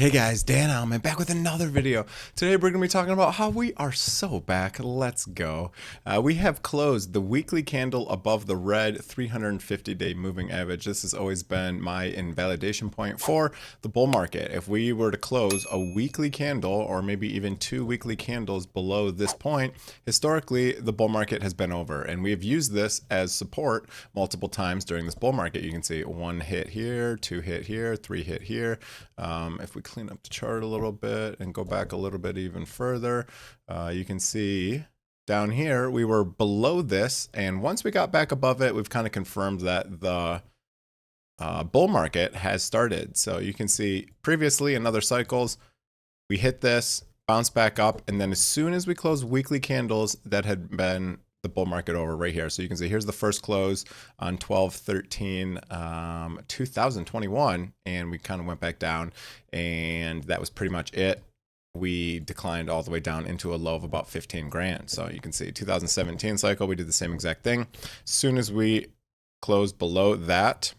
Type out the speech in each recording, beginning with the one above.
Hey guys, Dan Heilman back with another video. Today we're going to be talking about how we are so back. Let's go. We have closed the weekly candle above the red 350-day moving average. This has always been my invalidation point for the bull market. If we were to close a weekly candle or maybe even two weekly candles below this point, historically the bull market has been over. And we have used this as support multiple times during this bull market. You can see one hit here, two hit here, three hit here. If we clean up the chart a little bit and go back a little bit even further, you can see down here we were below this, and once we got back above it, we've kind of confirmed that the bull market has started. So you can see previously in other cycles we hit this, bounce back up, and then as soon as we close weekly candles, that had been the bull market over right here. So you can see here's the first close on 12/13/2021, and we kind of went back down, and that was pretty much it. We declined all the way down into a low of about 15 grand. So you can see 2017 cycle, we did the same exact thing. As soon as we closed below that,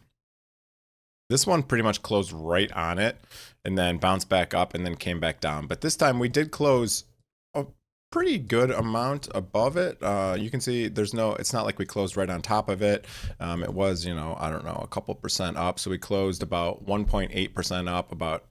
this one pretty much closed right on it and then bounced back up and then came back down. But this time we did close a pretty good amount above it. You can see it's not like we closed right on top of it. It was, I don't know, a couple percent up. So we closed about 1.8% up, about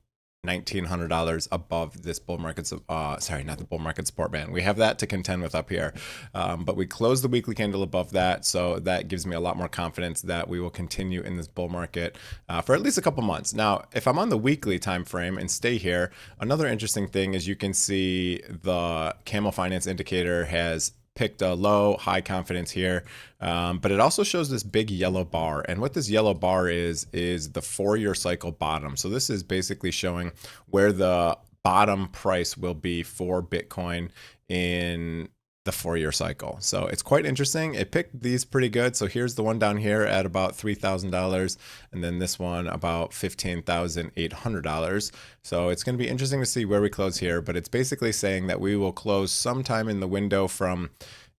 $1,900 above this bull market, sorry, not the bull market support band. We have that to contend with up here, but we closed the weekly candle above that, so that gives me a lot more confidence that we will continue in this bull market for at least a couple months. Now, if I'm on the weekly time frame and stay here, another interesting thing is you can see the Camel Finance indicator has picked a low, high confidence here, but it also shows this big yellow bar. And what this yellow bar is the 4-year cycle bottom. So this is basically showing where the bottom price will be for Bitcoin in the 4-year cycle. So it's quite interesting. It picked these pretty good. So here's the one down here at about $3,000, and then this one about $15,800. So it's going to be interesting to see where we close here, but it's basically saying that we will close sometime in the window from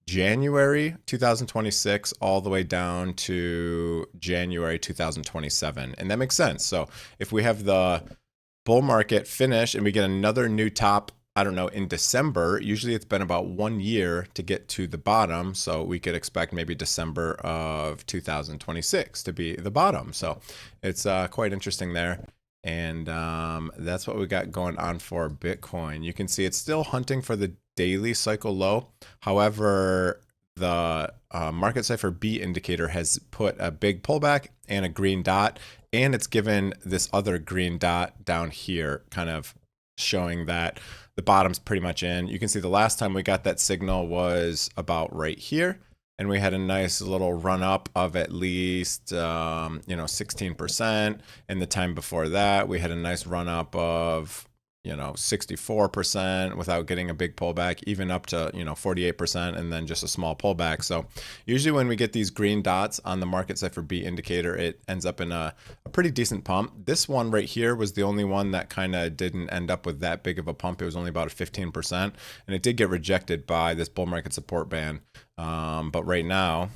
January 2026 all the way down to January 2027. And that makes sense. So if we have the bull market finish and we get another new top, I don't know, in December, usually it's been about 1 year to get to the bottom. So we could expect maybe December of 2026 to be the bottom. So it's quite interesting there. And that's what we got going on for Bitcoin. You can see it's still hunting for the daily cycle low. However, the market cipher B indicator has put a big pullback and a green dot, and it's given this other green dot down here, kind of showing that the bottom's pretty much in. You can see the last time we got that signal was about right here, and we had a nice little run up of at least 16%, and the time before that we had a nice run up of 64% without getting a big pullback, even up to 48%, and then just a small pullback. So usually when we get these green dots on the market cipher B indicator, it ends up in a pretty decent pump. This one right here was the only one that kind of didn't end up with that big of a pump. It was only about a 15%, and it did get rejected by this bull market support band. But right now,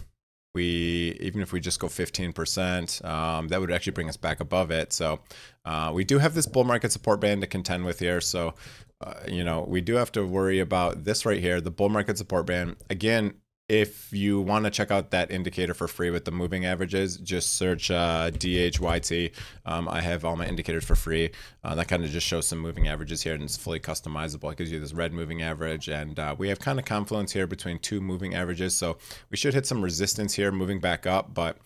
even if we just go 15%, that would actually bring us back above it. So we do have this bull market support band to contend with here. So, we do have to worry about this right here, the bull market support band. Again, if you want to check out that indicator for free with the moving averages, just search DHYT. I have all my indicators for free. That kind of just shows some moving averages here, and it's fully customizable. It gives you this red moving average, and we have kind of confluence here between two moving averages. So we should hit some resistance here moving back up, but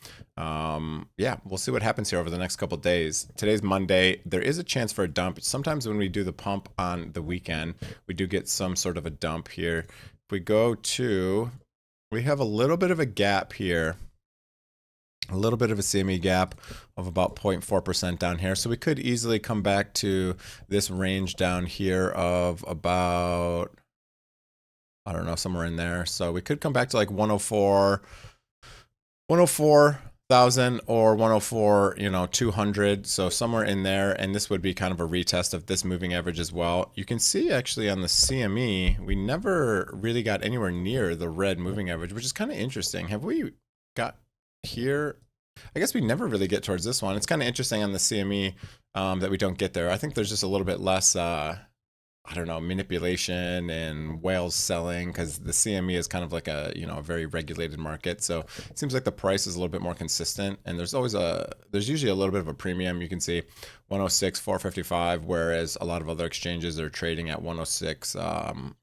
yeah, we'll see what happens here over the next couple of days. Today's Monday. There is a chance for a dump. Sometimes when we do the pump on the weekend, we do get some sort of a dump here. If we go to... We have a little bit of a gap here, a little bit of a CME gap of about 0.4% down here. So we could easily come back to this range down here of about, I don't know, somewhere in there. So we could come back to like 104,000 or 104,200. So somewhere in there. And this would be kind of a retest of this moving average as well. You can see actually on the CME, we never really got anywhere near the red moving average, which is kind of interesting. Have we got here? I guess we never really get towards this one. It's kind of interesting on the CME that we don't get there. I think there's just a little bit less I don't know, manipulation and whales selling, because the CME is kind of like a, you know, a very regulated market. So it seems like the price is a little bit more consistent, and there's usually a little bit of a premium. You can see 106, 455, whereas a lot of other exchanges are trading at 106,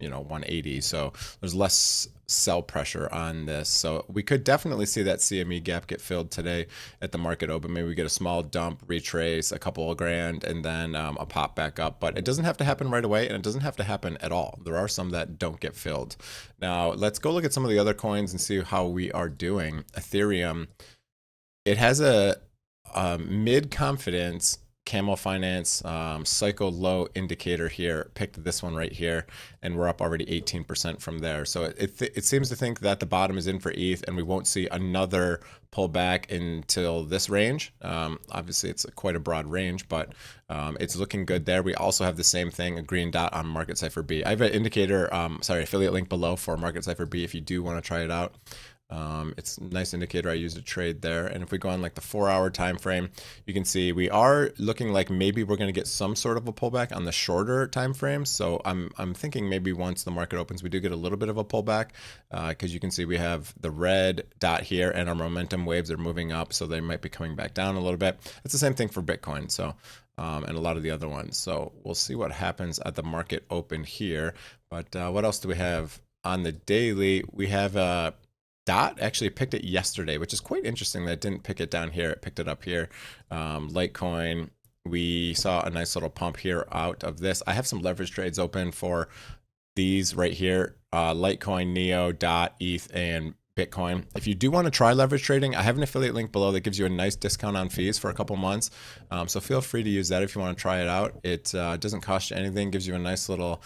you know, 180. So there's less sell pressure on this. So we could definitely see that CME gap get filled today at the market open. Maybe we get a small dump, retrace a couple of grand, and then a pop back up. But it doesn't have to happen right away, and it doesn't have to happen at all. There are some that don't get filled. Now let's go look at some of the other coins and see how we are doing. Ethereum, it has a mid confidence Camel Finance cycle low indicator here. Picked this one right here, and we're up already 18% from there. So it seems to think that the bottom is in for ETH, and we won't see another pullback until this range. Obviously, it's quite a broad range, but it's looking good there. We also have the same thing, a green dot on Market Cipher B. I have an indicator, affiliate link below for Market Cipher B if you do want to try it out. It's a nice indicator I use to trade there. And if we go on like the 4-hour time frame, you can see we are looking like maybe we're going to get some sort of a pullback on the shorter time frames. So I'm thinking maybe once the market opens, we do get a little bit of a pullback, because you can see we have the red dot here, and our momentum waves are moving up, so they might be coming back down a little bit. It's the same thing for Bitcoin, so and a lot of the other ones. So we'll see what happens at the market open here. But what else do we have on the daily? We have Dot actually picked it yesterday, which is quite interesting that it didn't pick it down here. It picked it up here. Litecoin, we saw a nice little pump here out of this. I have some leverage trades open for these right here. Litecoin, Neo, Dot, ETH, and Bitcoin. If you do want to try leverage trading, I have an affiliate link below that gives you a nice discount on fees for a couple months. So feel free to use that if you want to try it out. It doesn't cost you anything, gives you a nice little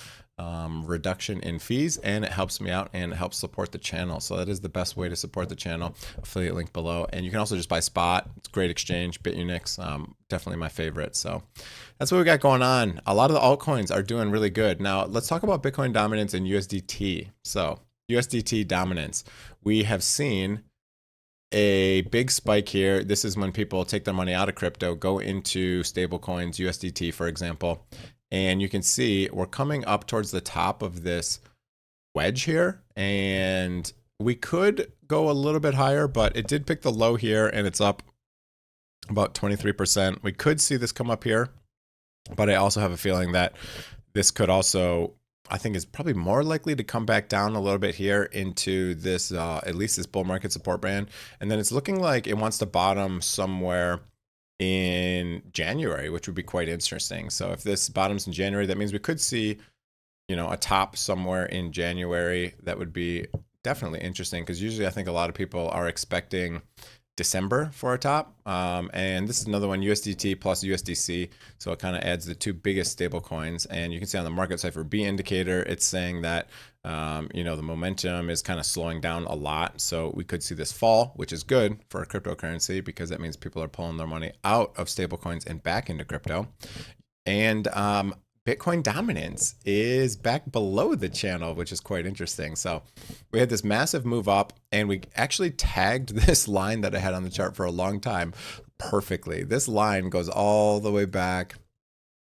reduction in fees, and it helps me out and it helps support the channel. So that is the best way to support the channel. Affiliate link below. And you can also just buy spot. It's a great exchange. Bitunix, definitely my favorite. So that's what we got going on. A lot of the altcoins are doing really good. Now let's talk about Bitcoin dominance and USDT. So USDT dominance, we have seen a big spike here. This is when people take their money out of crypto, go into stable coins, USDT, for example. And you can see we're coming up towards the top of this wedge here, and we could go a little bit higher, but it did pick the low here, and it's up about 23%. We could see this come up here, but I also have a feeling that this could also, I think, is probably more likely to come back down a little bit here into this, at least this bull market support band. And then it's looking like it wants to bottom somewhere in January, which would be quite interesting. So if this bottoms in January, that means we could see, you know, a top somewhere in January. That would be definitely interesting, because usually I think a lot of people are expecting December for a top. And this is another one, USDT plus USDC. So it kind of adds the two biggest stable coins. And you can see on the Market Cipher B indicator, it's saying that, you know, the momentum is kind of slowing down a lot. So we could see this fall, which is good for a cryptocurrency, because that means people are pulling their money out of stable coins and back into crypto. And Bitcoin dominance is back below the channel, which is quite interesting. So we had this massive move up, and we actually tagged this line that I had on the chart for a long time perfectly. This line goes all the way back.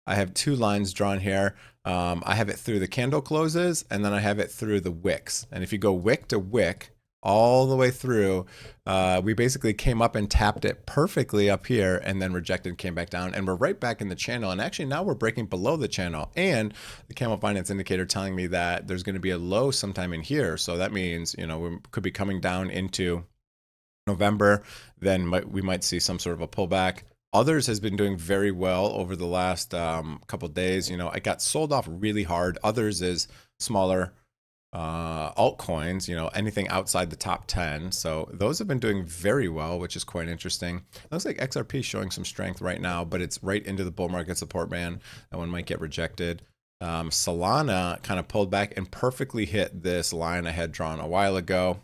I have two lines drawn here. I have it through the candle closes, and then I have it through the wicks. And if you go wick to wick all the way through, we basically came up and tapped it perfectly up here, and then rejected, came back down, and we're right back in the channel. And actually now we're breaking below the channel, and the Camel Finance indicator telling me that there's going to be a low sometime in here. So that means, you know, we could be coming down into November. Then we might see some sort of a pullback. Others has been doing very well over the last couple of days. You know, I got sold off really hard. Others is smaller altcoins, you know, anything outside the top 10. So those have been doing very well, which is quite interesting. It looks like XRP showing some strength right now, but it's right into the bull market support band. That one might get rejected. Solana kind of pulled back and perfectly hit this line I had drawn a while ago.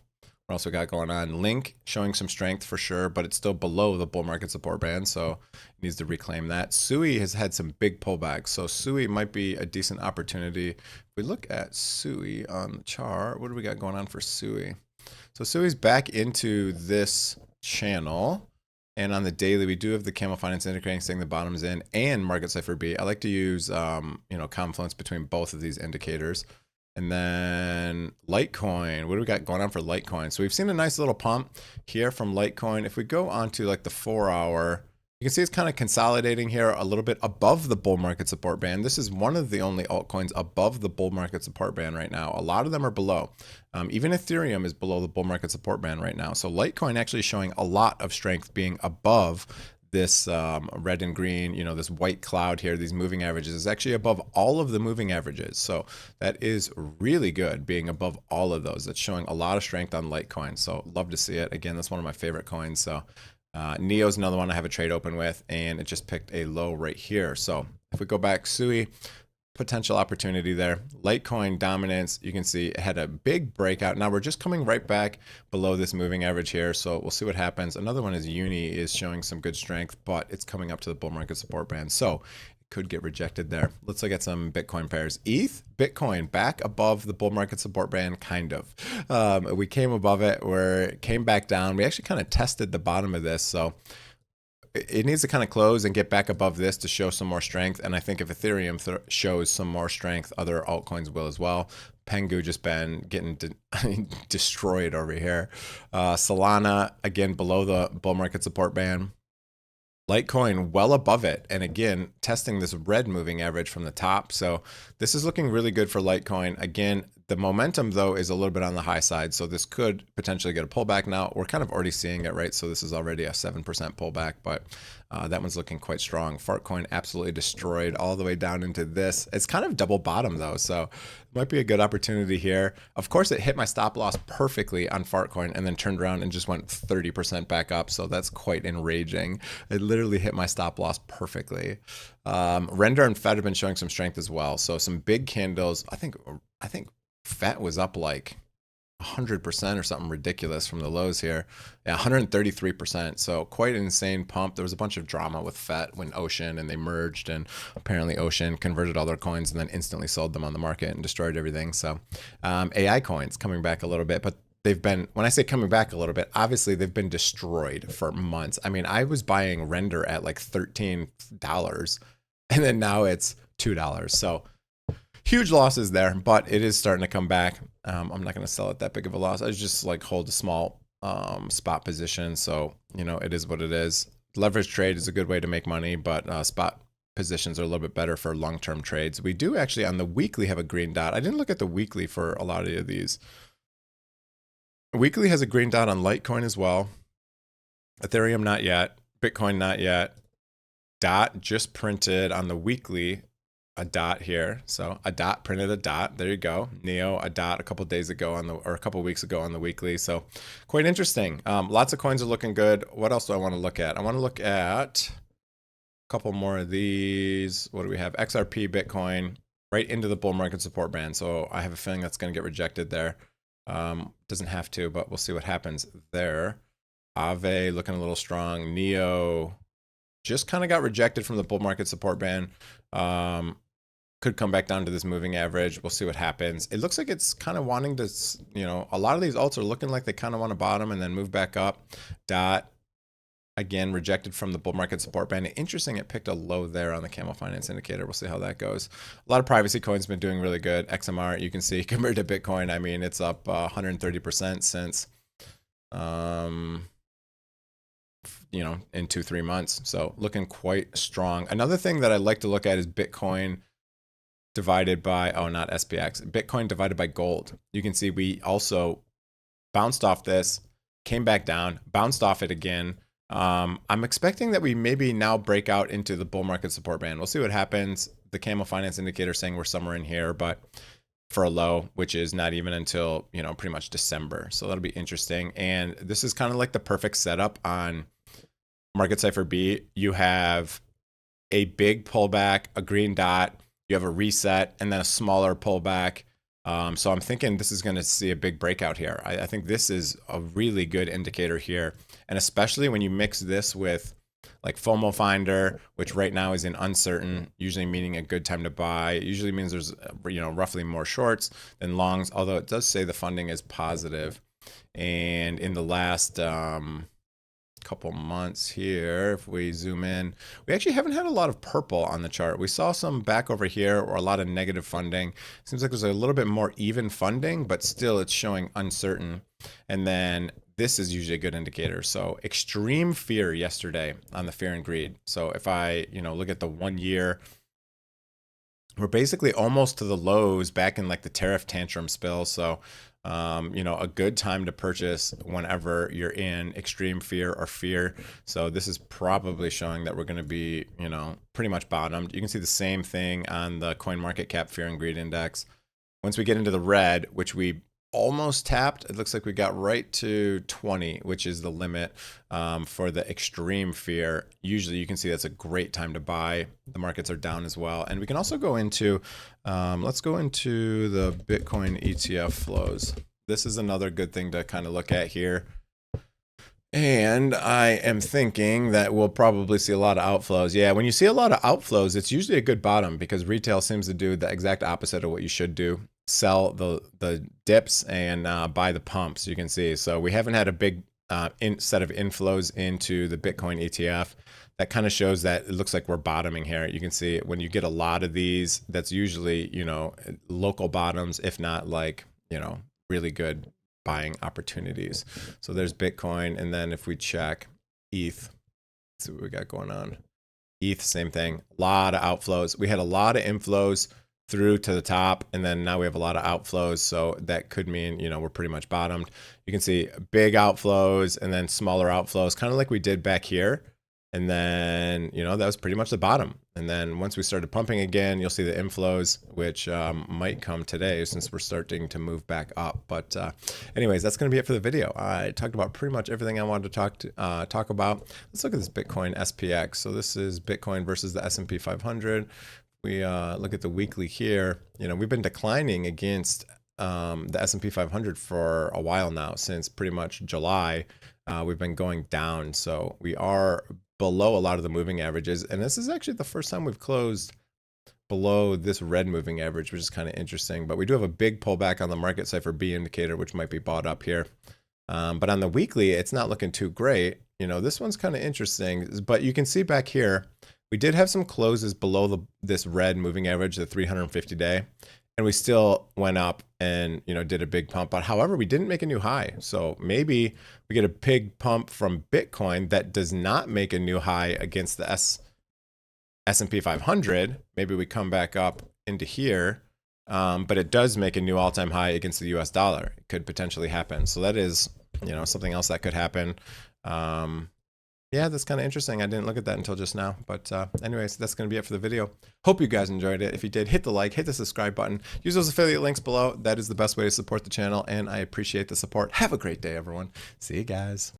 What else we got going on? Link showing some strength for sure, but it's still below the bull market support band, so it needs to reclaim that. Sui has had some big pullbacks, so Sui might be a decent opportunity. If we look at Sui on the chart, what do we got going on for Sui? So Sui's back into this channel. And on the daily, we do have the Camel Finance indicator saying the bottom's in, and Market Cipher B. I like to use, confluence between both of these indicators. And then Litecoin, what do we got going on for Litecoin? So we've seen a nice little pump here from Litecoin. If we go on to like the 4-hour, you can see it's kind of consolidating here a little bit above the bull market support band. This is one of the only altcoins above the bull market support band right now. A lot of them are below. Even Ethereum is below the bull market support band right now. So Litecoin actually showing a lot of strength being above this red and green, this white cloud here, these moving averages is actually above all of the moving averages. So that is really good being above all of those. That's showing a lot of strength on Litecoin. So love to see it. Again, that's one of my favorite coins. So Neo is another one I have a trade open with, and it just picked a low right here. So if we go back, Sui, potential opportunity there. Litecoin dominance, you can see it had a big breakout. Now we're just coming right back below this moving average here, so we'll see what happens. Another one is Uni is showing some good strength, but it's coming up to the bull market support band, so it could get rejected there. Let's look at some Bitcoin pairs. ETH, Bitcoin back above the bull market support band, kind of. We came above it, it came back down. We actually kind of tested the bottom of this, so it needs to kind of close and get back above this to show some more strength. And I think if Ethereum shows some more strength, other altcoins will as well. Pengu just been getting destroyed over here. Solana, again, below the bull market support band. Litecoin well above it. And again, testing this red moving average from the top. So this is looking really good for Litecoin. Again, the momentum, though, is a little bit on the high side, so this could potentially get a pullback now. We're kind of already seeing it, right? So this is already a 7% pullback, but that one's looking quite strong. Fartcoin absolutely destroyed all the way down into this. It's kind of double bottom, though, so it might be a good opportunity here. Of course, it hit my stop loss perfectly on Fartcoin and then turned around and just went 30% back up, so that's quite enraging. It literally hit my stop loss perfectly. Render and Fed have been showing some strength as well, so some big candles. I think FET was up like 100% or something ridiculous from the lows here. Yeah, 133%. So quite an insane pump. There was a bunch of drama with FET when Ocean and they merged, and apparently Ocean converted all their coins and then instantly sold them on the market and destroyed everything. So AI coins coming back a little bit, but they've been, when I say coming back a little bit, obviously they've been destroyed for months. I mean, I was buying Render at like $13 and then now it's $2. So huge losses there, but it is starting to come back. I'm not going to sell it that big of a loss. I just like hold a small spot position. So, it is what it is. Leverage trade is a good way to make money, but spot positions are a little bit better for long-term trades. We do actually on the weekly have a green dot. I didn't look at the weekly for a lot of these. Weekly has a green dot on Litecoin as well. Ethereum, not yet. Bitcoin, not yet. Dot just printed on the weekly a dot here. So a dot printed a dot. There you go. Neo, a dot a couple days ago a couple weeks ago on the weekly. So quite interesting. Lots of coins are looking good. What else do I want to look at? I want to look at a couple more of these. What do we have? XRP Bitcoin right into the bull market support band. So I have a feeling that's going to get rejected there. Doesn't have to, but we'll see what happens there. Aave looking a little strong. Neo just kind of got rejected from the bull market support band. Could come back down to this moving average. We'll see what happens. It looks like it's kind of wanting to, a lot of these alts are looking like they kind of want to bottom and then move back up. Dot, again, rejected from the bull market support band. Interesting, it picked a low there on the Camel Finance indicator. We'll see how that goes. A lot of privacy coins been doing really good. XMR, you can see, compared to Bitcoin, I mean, it's up 130% since, in 2-3 months. So looking quite strong. Another thing that I like to look at is Bitcoin divided by, not SPX, Bitcoin divided by gold. You can see we also bounced off this, came back down, bounced off it again. I'm expecting that we maybe now break out into the bull market support band. We'll see what happens. The Camel Finance indicator saying we're somewhere in here, but for a low, which is not even until, pretty much December. So that'll be interesting. And this is kind of like the perfect setup on Market Cipher B. You have a big pullback, a green dot, you have a reset, and then a smaller pullback. So I'm thinking this is going to see a big breakout here. I think this is a really good indicator here. And especially when you mix this with like FOMO Finder, which right now is in uncertain, usually meaning a good time to buy. It usually means there's, roughly more shorts than longs, although it does say the funding is positive. And in the last couple months here, if we zoom in, we actually haven't had a lot of purple on the chart. We saw some back over here, or a lot of negative funding. Seems like there's a little bit more even funding, but still it's showing uncertain. And then this is usually a good indicator. So extreme fear yesterday on the fear and greed. So if I, look at the 1 year, we're basically almost to the lows back in like the tariff tantrum spill. So, a good time to purchase whenever you're in extreme fear or fear. So this is probably showing that we're going to be, pretty much bottomed. You can see the same thing on the CoinMarketCap Fear and Greed Index. Once we get into the red, which we almost tapped, it looks like we got right to 20, which is the limit for the extreme fear. Usually you can see that's a great time to buy. The markets are down as well. And we can also go into, let's go into the Bitcoin ETF flows. This is another good thing to kind of look at here. And I am thinking that we'll probably see a lot of outflows. Yeah, when you see a lot of outflows, it's usually a good bottom, because retail seems to do the exact opposite of what you should do. Sell the dips and buy the pumps, you can see. So we haven't had a big set of inflows into the Bitcoin ETF. That kind of shows that it looks like we're bottoming here. You can see when you get a lot of these, that's usually, local bottoms, if not like, really good buying opportunities. So there's Bitcoin. And then if we check ETH, let's see what we got going on. ETH, same thing, a lot of outflows. We had a lot of inflows through to the top, and then now we have a lot of outflows. So that could mean, we're pretty much bottomed. You can see big outflows and then smaller outflows, kind of like we did back here. And then, that was pretty much the bottom. And then once we started pumping again, you'll see the inflows, which might come today since we're starting to move back up. But anyways, that's going to be it for the video. I talked about pretty much everything I wanted to talk about. Let's look at this Bitcoin SPX. So this is Bitcoin versus the S&P 500. We look at the weekly here. We've been declining against the S&P 500 for a while now, since pretty much July. We've been going down. So we are below a lot of the moving averages. And this is actually the first time we've closed below this red moving average, which is kind of interesting. But we do have a big pullback on the market cipher B indicator, which might be bought up here. But on the weekly, it's not looking too great. This one's kind of interesting. But you can see back here, we did have some closes below this red moving average, the 350-day. And we still went up and, did a big pump. But however, we didn't make a new high. So maybe we get a big pump from Bitcoin that does not make a new high against the S&P 500. Maybe we come back up into here. But it does make a new all-time high against the US dollar. It could potentially happen. So that is, something else that could happen. Yeah, that's kind of interesting. I didn't look at that until just now. But anyways, that's going to be it for the video. Hope you guys enjoyed it. If you did, hit the like, hit the subscribe button. Use those affiliate links below. That is the best way to support the channel, and I appreciate the support. Have a great day, everyone. See you guys.